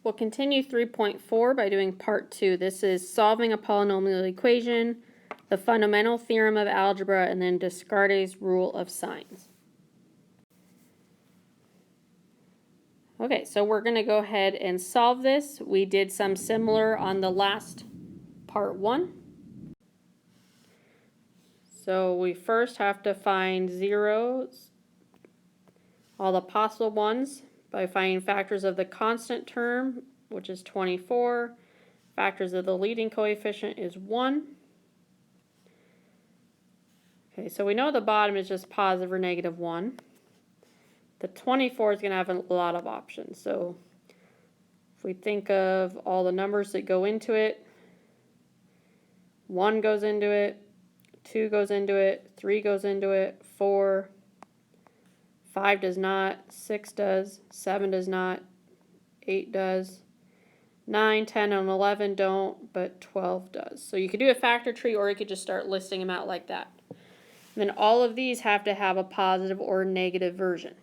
We'll continue 3.4 by doing part 2. This is solving a polynomial equation, the fundamental theorem of algebra, and then Descartes' rule of signs. Okay, so we're going to go ahead and solve this. We did some similar on the last part 1. So we first have to find zeros, all the possible ones, by finding factors of the constant term, which is 24. Factors of the leading coefficient is 1. Okay, so we know the bottom is just positive or negative 1. The 24 is going to have a lot of options. So if we think of all the numbers that go into it, 1 goes into it, 2 goes into it, 3 goes into it, 4, 5 does not, 6 does, 7 does not, 8 does, 9, 10, and 11 don't, but 12 does. So you could do a factor tree, or you could just start listing them out like that. And then all of these have to have a positive or negative version.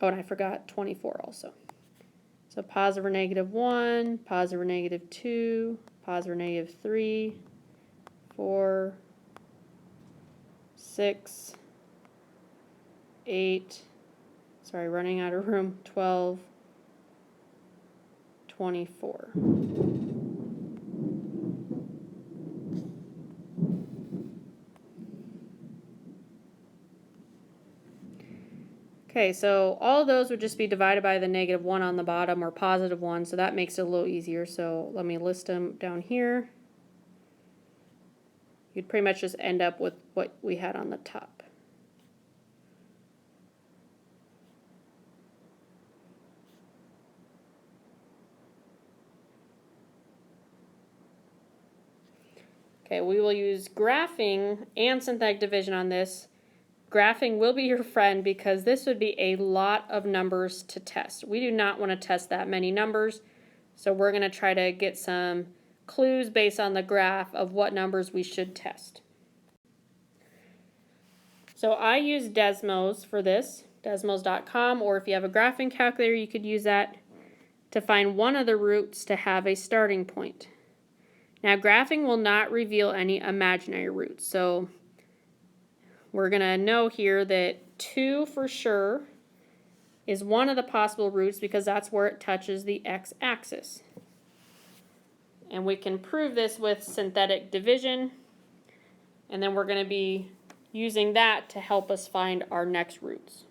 Oh, and I forgot 24 also. So positive or negative 1, positive or negative 2, positive or negative 3, 4, 6, 8, sorry, running out of room, 12, 24. Okay, so all of those would just be divided by the negative 1 on the bottom, or positive 1, so that makes it a little easier. So let me list them down here. You'd pretty much just end up with what we had on the top. Okay, we will use graphing and synthetic division on this. Graphing will be your friend because this would be a lot of numbers to test. We do not want to test that many numbers, so we're going to try to get some clues based on the graph of what numbers we should test. So I use Desmos for this, desmos.com, or if you have a graphing calculator, you could use that to find one of the roots to have a starting point. Now, graphing will not reveal any imaginary roots, so we're going to know here that 2 for sure is one of the possible roots because that's where it touches the x-axis. And we can prove this with synthetic division, and then we're going to be using that to help us find our next roots.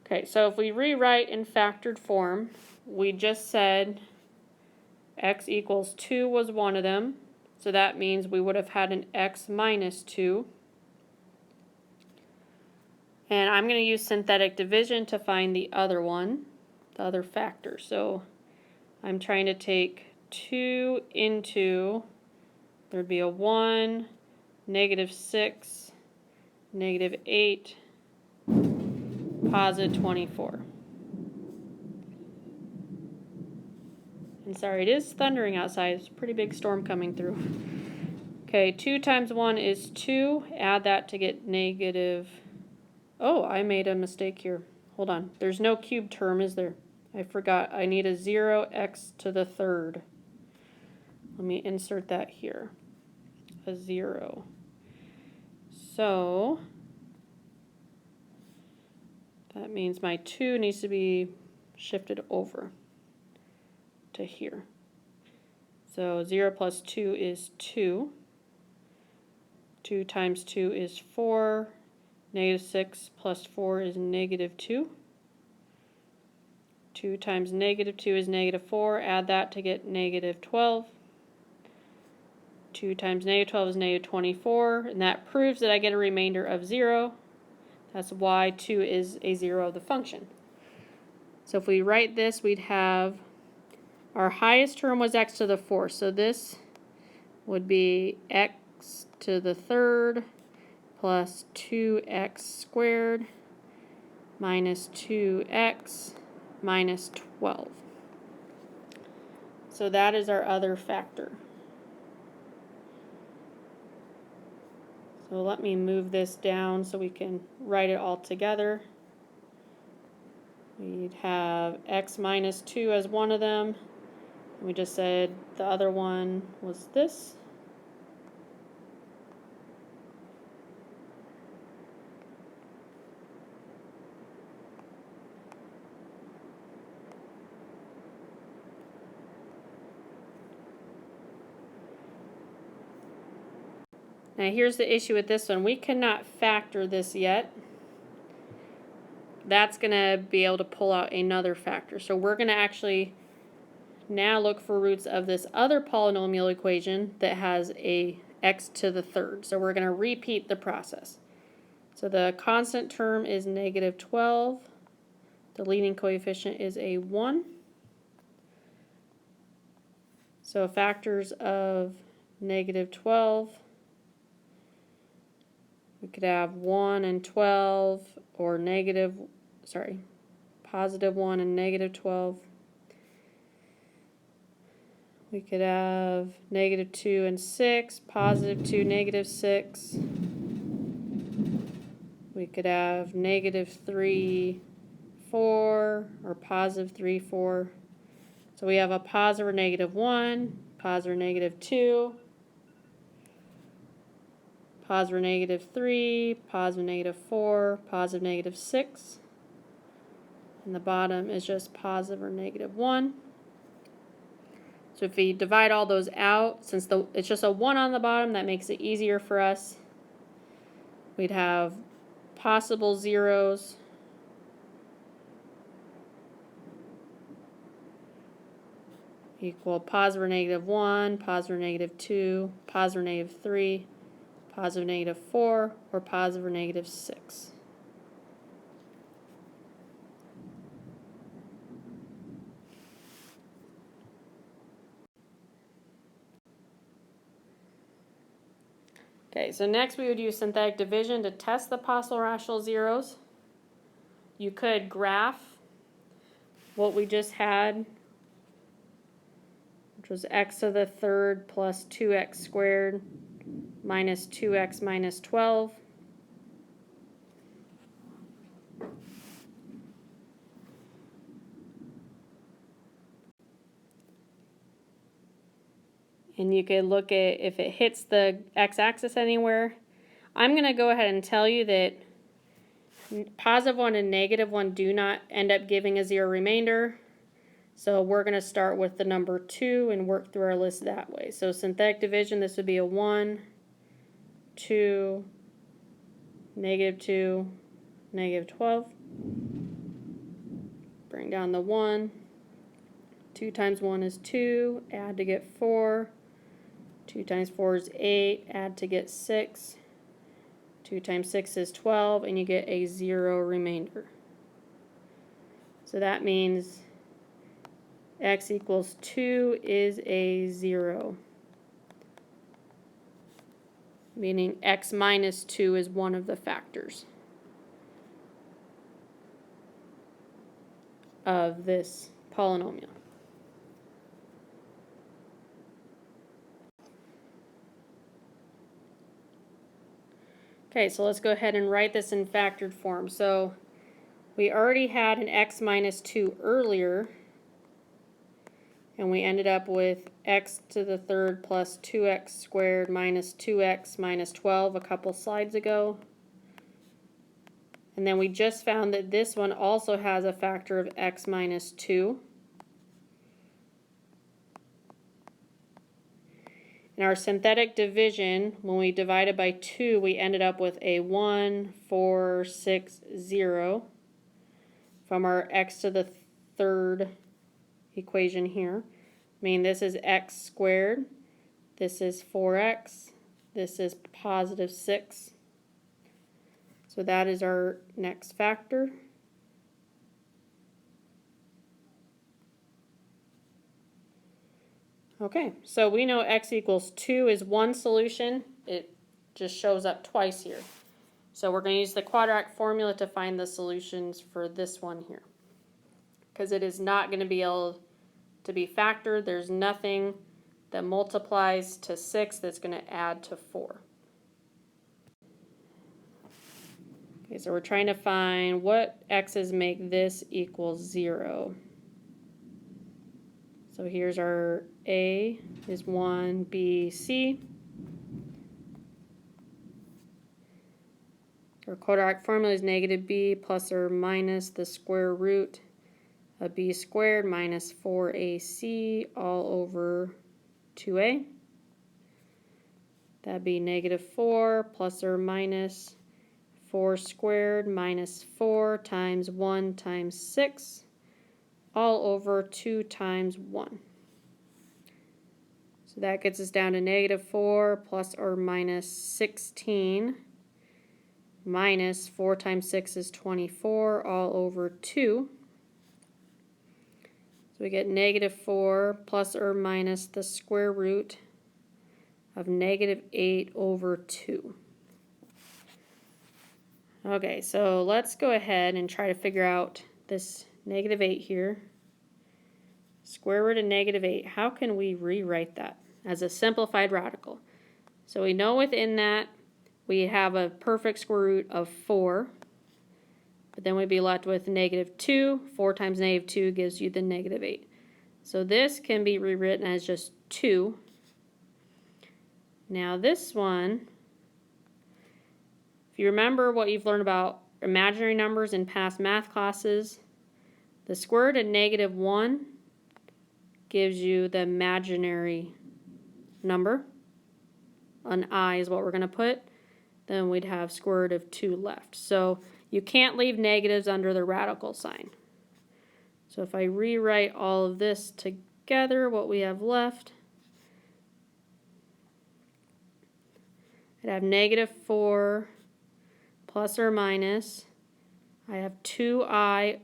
Okay, so if we rewrite in factored form, we just said x equals 2 was one of them. So that means we would have had an x minus 2. And I'm going to use synthetic division to find the other one, the other factor. So I'm trying to take 2 into, there'd be a 1, negative 6, negative 8, positive 24. And sorry, it is thundering outside. It's a pretty big storm coming through. Okay, 2 times 1 is 2. Add that to get negative. Oh, I made a mistake here. Hold on. There's no cube term, is there? I forgot. I need a 0x to the third. Let me insert that here. A 0. So that means my 2 needs to be shifted over to here. So 0 plus 2 is 2. 2 times 2 is 4. Negative 6 plus 4 is negative 2. 2 times negative 2 is negative 4. Add that to get negative 12. 2 times negative 12 is negative 24. And that proves that I get a remainder of 0. That's why 2 is a 0 of the function. So if we write this, we'd have our highest term was x to the 4, so this would be x to the third plus 2x squared minus 2x minus 12. So that is our other factor. So So let me move this down so we can write it all together. We'd have x minus 2 as one of them. We just said the other one was this. Now here's the issue with this one. We cannot factor this yet. That's going to be able to pull out another factor. So we're going to actually now look for roots of this other polynomial equation that has a x to the third. So we're going to repeat the process. So the constant term is negative 12. The leading coefficient is a 1. So factors of negative 12, we could have 1 and 12, or positive 1 and negative 12. We could have negative 2 and 6, positive 2, negative 6. We could have negative 3, 4, or positive 3, 4. So we have a positive or negative 1, positive or negative 2, positive or negative 3, positive negative 4, positive negative 6. And the bottom is just positive or negative 1. So if we divide all those out, since it's just a 1 on the bottom, that makes it easier for us. We'd have possible zeros equal positive or negative 1, positive or negative 2, positive or negative 3, positive negative 4, or positive or negative 6. Okay, so next we would use synthetic division to test the possible rational zeros. You could graph what we just had, which was x to the third plus 2x squared minus 2x minus 12. And you could look at if it hits the x-axis anywhere. I'm going to go ahead and tell you that positive 1 and negative 1 do not end up giving a zero remainder. So we're going to start with the number 2 and work through our list that way. So synthetic division, this would be a 1, 2, negative 2, negative 12. Bring down the 1. 2 times 1 is 2. Add to get 4. 2 times 4 is 8. Add to get 6. 2 times 6 is 12. And you get a 0 remainder. So that means x equals 2 is a 0. Meaning x minus 2 is one of the factors of this polynomial. Okay, so let's go ahead and write this in factored form. So we already had an x minus 2 earlier, and we ended up with x to the third plus 2x squared minus 2x minus 12 a couple slides ago. And then we just found that this one also has a factor of x minus 2. In our synthetic division, when we divided by 2, we ended up with a 1, 4, 6, 0 from our x to the third equation here. I mean, this is x squared, this is 4x, this is positive 6. So that is our next factor. Okay, so we know x equals 2 is one solution. It just shows up twice here. So we're going to use the quadratic formula to find the solutions for this one here. Because it is not going to be able to be factored. There's nothing that multiplies to 6 that's going to add to 4. Okay, so we're trying to find what x's make this equal 0. So here's our A is 1, B, C. Our quadratic formula is negative b plus or minus the square root of b squared minus 4ac all over 2a. That'd be negative 4 plus or minus 4 squared minus 4 times 1 times 6 all over 2 times 1. So that gets us down to negative 4 plus or minus 16 minus 4 times 6 is 24 all over 2. So we get negative 4 plus or minus the square root of negative 8 over 2. Okay, so let's go ahead and try to figure out this negative 8 here. Square root of negative 8. How can we rewrite that as a simplified radical? So we know within that we have a perfect square root of 4. But then we'd be left with negative 2. 4 times negative 2 gives you the negative 8. So this can be rewritten as just 2. Now this one, if you remember what you've learned about imaginary numbers in past math classes, the square root of negative 1 gives you the imaginary number. An I is what we're going to put. Then we'd have square root of 2 left. So you can't leave negatives under the radical sign. So if I rewrite all of this together, what we have left, I'd have negative 4 plus or minus. I have 2i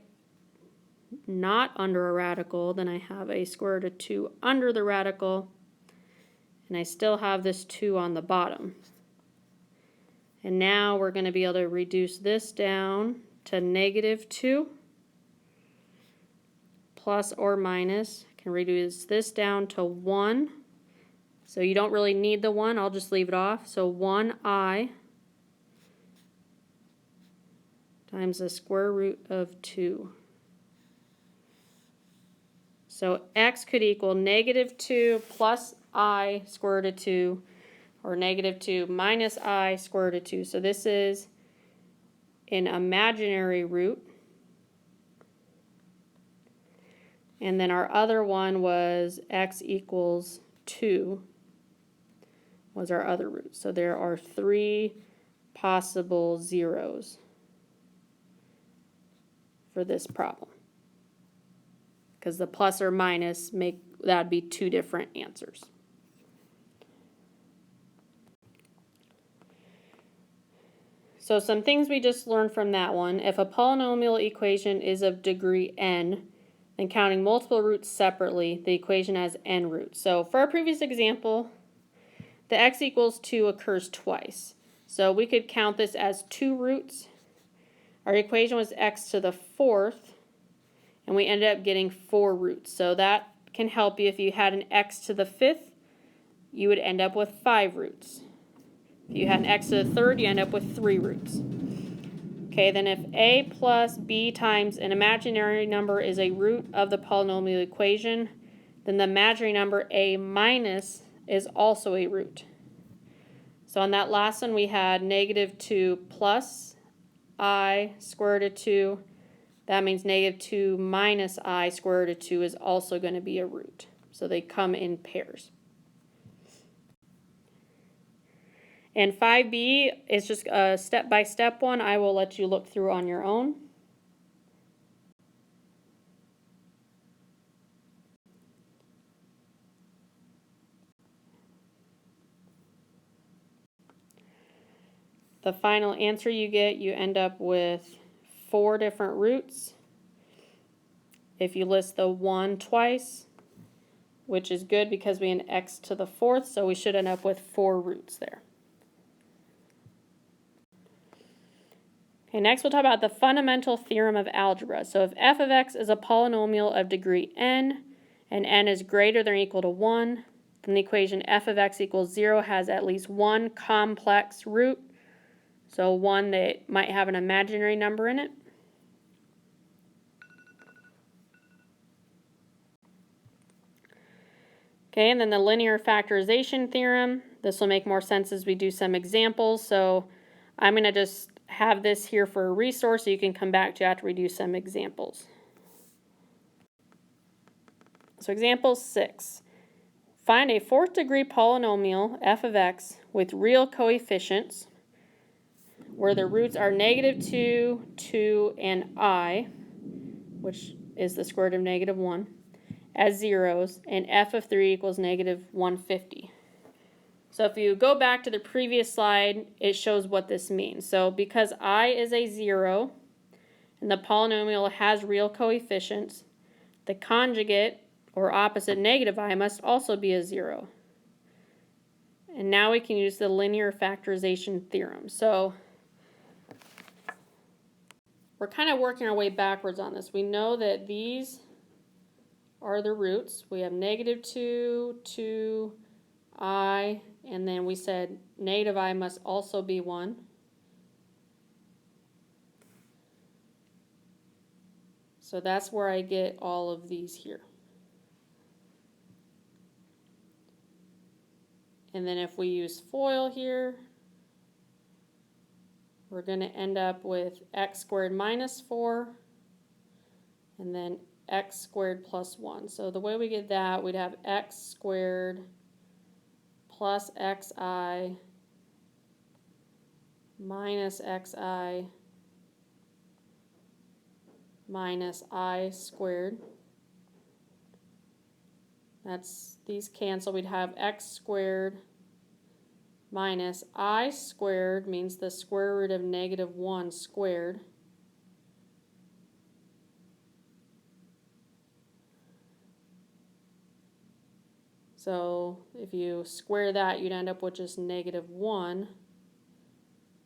not under a radical. Then I have a square root of 2 under the radical. And I still have this 2 on the bottom. And now we're going to be able to reduce this down to negative 2 plus or minus. I can reduce this down to 1. So you don't really need the 1. I'll just leave it off. So 1i times the square root of 2. So x could equal negative 2 plus I square root of 2. Or negative 2 minus I square root of 2. So this is an imaginary root. And then our other one was x equals 2 was our other root. So there are 3 possible zeros for this problem. Because the plus or minus that'd be 2 different answers. So some things we just learned from that one. If a polynomial equation is of degree n, then counting multiple roots separately, the equation has n roots. So for our previous example, the x equals 2 occurs twice. So we could count this as 2 roots. Our equation was x to the 4th, and we ended up getting 4 roots. So that can help you. If you had an x to the 5th, you would end up with 5 roots. If you had an x to the 3rd, you end up with 3 roots. Okay, then if a plus b times an imaginary number is a root of the polynomial equation, then the imaginary number a minus is also a root. So on that last one, we had negative 2 plus I square root of 2. That means negative 2 minus I square root of 2 is also going to be a root. So they come in pairs. And 5b is just a step-by-step one. I will let you look through on your own. The final answer you get, you end up with 4 different roots. If you list the 1 twice, which is good because we had an x to the 4th, so we should end up with 4 roots there. Okay, next we'll talk about the fundamental theorem of algebra. So if f of x is a polynomial of degree n, and n is greater than or equal to 1, then the equation f of x equals 0 has at least one complex root. So one that might have an imaginary number in it. Okay, and then the linear factorization theorem. This will make more sense as we do some examples. So I'm going to just have this here for a resource so you can come back to after we do some examples. So example 6. Find a fourth degree polynomial f of x with real coefficients where the roots are -2, 2, and I, which is the square root of -1, as zeros, and f of 3 equals -150. So if you go back to the previous slide, it shows what this means. So because I is a 0 and the polynomial has real coefficients, the conjugate or opposite -I must also be a 0. And now we can use the linear factorization theorem. So we're kind of working our way backwards on this. We know that these are the roots. We have -2, 2, I, and then we said -I must also be 1. So that's where I get all of these here. And then if we use FOIL here, we're going to end up with x squared minus 4 and then x squared plus 1. So the way we get that, we'd have x squared plus xi minus xi minus I squared. These cancel. We'd have x squared minus I squared, means the square root of -1 squared. So if you square that, you'd end up with just -1.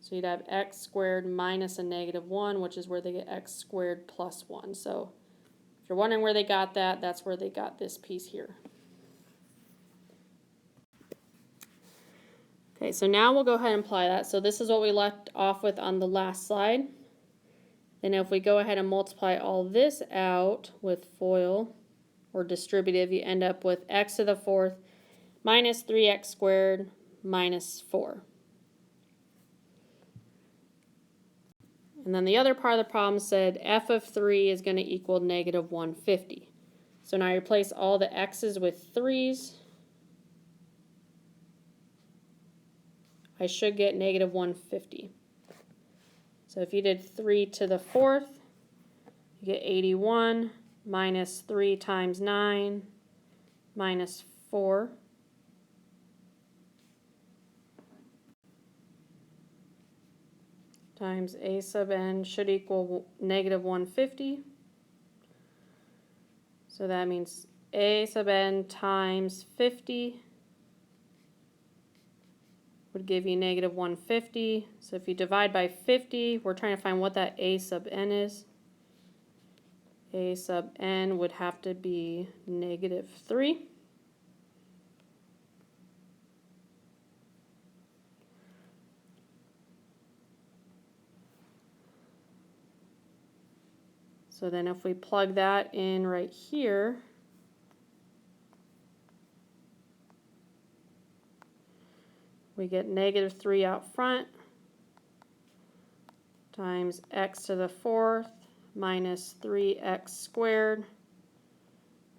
So you'd have x squared minus a -1, which is where they get x squared plus 1. So if you're wondering where they got that, that's where they got this piece here. Okay, so now we'll go ahead and apply that. So this is what we left off with on the last slide. Then if we go ahead and multiply all this out with FOIL or distributive, you end up with x to the 4th minus 3x squared minus 4. And then the other part of the problem said f of 3 is going to equal -150. So now I replace all the x's with 3's. I should get -150. So if you did 3 to the 4th, you get 81 minus 3 times 9 minus 4. Times a sub n should equal -150. So that means a sub n times 50 would give you -150. So if you divide by 50, we're trying to find what that a sub n is. A sub n would have to be -3. So then if we plug that in right here, we get -3 out front times x to the 4th minus 3x squared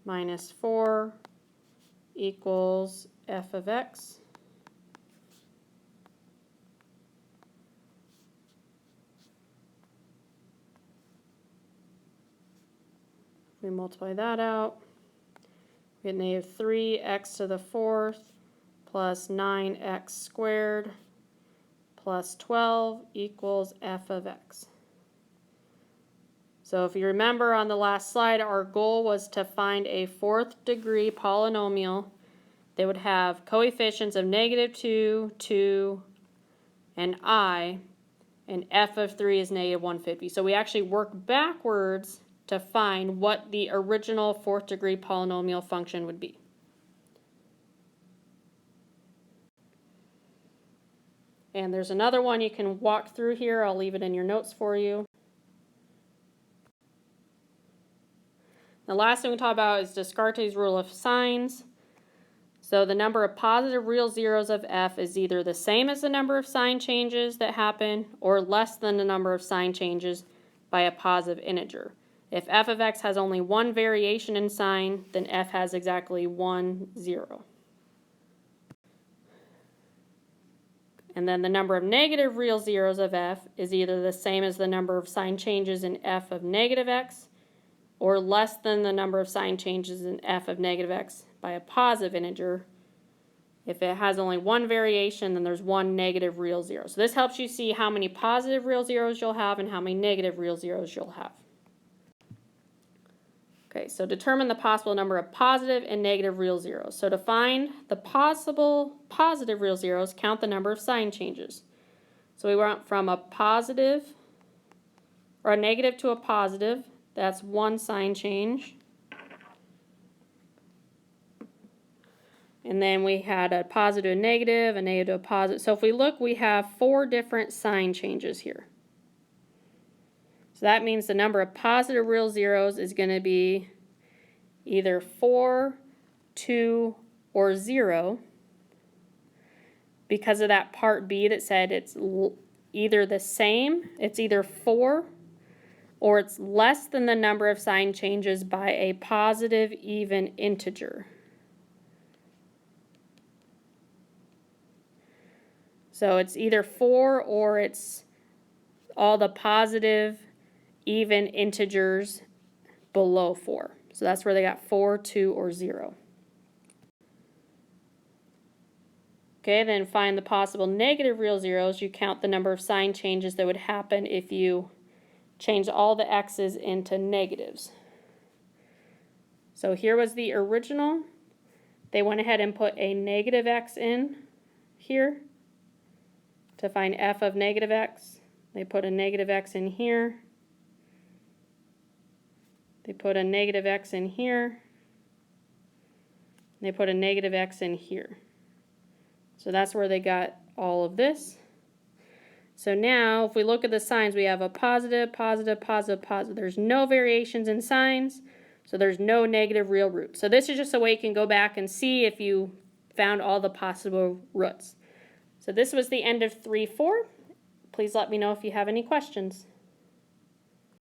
minus 4 equals f of x. We multiply that out, we get -3x to the 4th plus 9x squared plus 12 equals f of x. So if you remember on the last slide, our goal was to find a fourth degree polynomial that would have coefficients of -2, 2, and I, and f of 3 is -150. So we actually work backwards to find what the original fourth degree polynomial function would be. And there's another one you can walk through here. I'll leave it in your notes for you. The last thing we talk about is Descartes' rule of signs. So the number of positive real zeros of f is either the same as the number of sign changes that happen or less than the number of sign changes by a positive integer. If f of x has only one variation in sign, then f has exactly 1, 0. And then the number of negative real zeros of f is either the same as the number of sign changes in f of negative x or less than the number of sign changes in f of negative x by a positive integer. If it has only one variation, then there's one negative real zero. So this helps you see how many positive real zeros you'll have and how many negative real zeros you'll have. Okay, so determine the possible number of positive and negative real zeros. So to find the possible positive real zeros, count the number of sign changes. So we went from a positive, or a negative to a positive. That's one sign change. And then we had a positive to a negative to a positive. So if we look, we have 4 different sign changes here. So that means the number of positive real zeros is going to be either 4, 2, or 0 because of that part B that said it's either the same, it's either 4, or it's less than the number of sign changes by a positive even integer. So it's either 4 or it's all the positive even integers below 4. So that's where they got 4, 2, or 0. Okay, then find the possible negative real zeros. You count the number of sign changes that would happen if you change all the x's into negatives. So here was the original. They went ahead and put a negative x in here to find f of negative x. They put a negative x in here. They put a negative x in here. They put a negative x in here. So that's where they got all of this. So now, if we look at the signs, we have a positive, positive, positive, positive. There's no variations in signs, so there's no negative real root. So this is just a way you can go back and see if you found all the possible roots. So this was the end of 3-4. Please let me know if you have any questions.